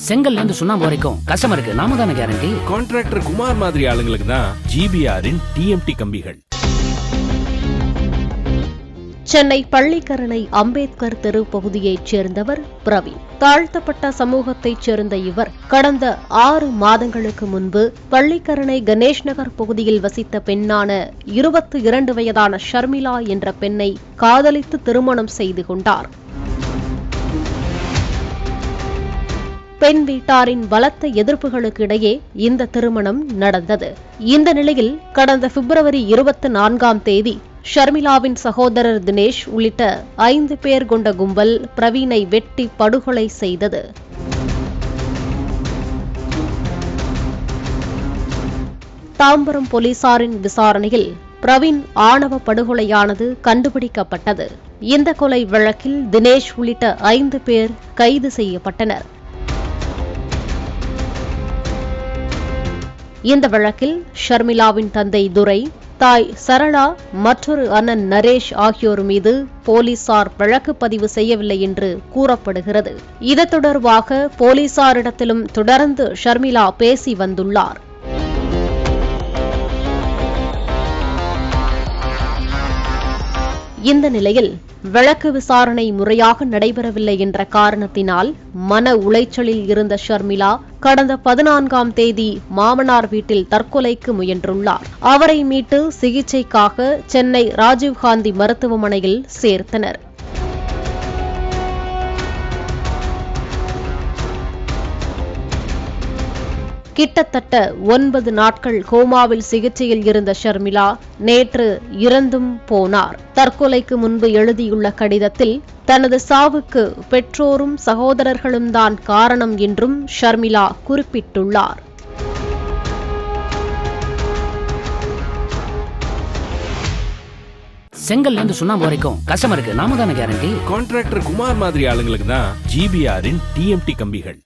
செங்கல்ல இருந்து சுண்ணாம்பு வரைக்கும் கஸ்டமருக்கு நாம தானே கேரண்டி. கான்ட்ராக்டர் குமார் மாதிரி ஆளுங்களுக்கு தான் ஜிபிஆரின் டிஎம்டி கம்பிகள். சென்னை பள்ளிக்கரணை அம்பேத்கர் தெரு பகுதியைச் சேர்ந்தவர் பிரவீன். தாழ்த்தப்பட்ட சமூகத்தைச் சேர்ந்த இவர் கடந்த 6 மாதங்களுக்கு முன்பு பள்ளிக்கரணை கணேஷ் நகர் பகுதியில் வசித்த பெண்ணான 22 வயதான ஷர்மிளா என்ற பெண்ணை காதலித்து திருமணம் செய்து கொண்டார். பெண் வீட்டாரின் பலத்த எதிர்ப்புகளுக்கு இடையே இந்த திருமணம் நடந்தது. இந்த நிலையில் கடந்த பிப்ரவரி 24ஆம் தேதி ஷர்மிளாவின் சகோதரர் தினேஷ் உள்ளிட்ட 5 பேர் கொண்ட கும்பல் பிரவீனை வெட்டி படுகொலை செய்தது. தாம்பரம் போலீசாரின் விசாரணையில் பிரவீன் ஆணவ படுகொலையானது கண்டுபிடிக்கப்பட்டது. இந்த கொலை வழக்கில் தினேஷ் உள்ளிட்ட 5 பேர் கைது செய்யப்பட்டனர். இந்த வழக்கில் ஷர்மிளாவின் தந்தை துரை, தாய் சரளா, மற்றொரு அண்ணன் நரேஷ் ஆகியோர் மீது போலீசார் வழக்கு பதிவு செய்யவில்லை என்று கூறப்படுகிறது. இது தொடர்பாக போலீசாரிடத்திலும் தொடர்ந்து ஷர்மிளா பேசி வந்துள்ளார். இந்த நிலையில் வழக்கு விசாரணை முறையாக நடைபெறவில்லை என்ற காரணத்தினால் மன உளைச்சலில் இருந்த ஷர்மிளா கடந்த 14ஆம் தேதி மாமனார் வீட்டில் தற்கொலைக்கு முயன்றுள்ளார். அவரை மீட்டு சிகிச்சைக்காக சென்னை ராஜீவ்காந்தி மருத்துவமனையில் சேர்த்தனர். கிட்டத்தட்ட 9 நாட்கள் கோமாவில் சிகிச்சையில் இருந்த ஷர்மிளா நேற்று இறந்தும் போனார். தற்கொலைக்கு முன்பு எழுதியுள்ள கடிதத்தில் தனது சாவுக்கு பெற்றோரும் சகோதரர்களும் தான் காரணம் என்றும் ஷர்மிளா குறிப்பிட்டுள்ளார். செங்கல்ல இருந்து சுண்ணாம்பு வரைக்கும் கஸ்டமருக்கு நாம தானே கேரண்டி. கான்ட்ராக்டர் குமார் மாதிரி ஆளுங்களுக்கு தான் ஜிபிஆரின் டிஎம்டி கம்பிகள்.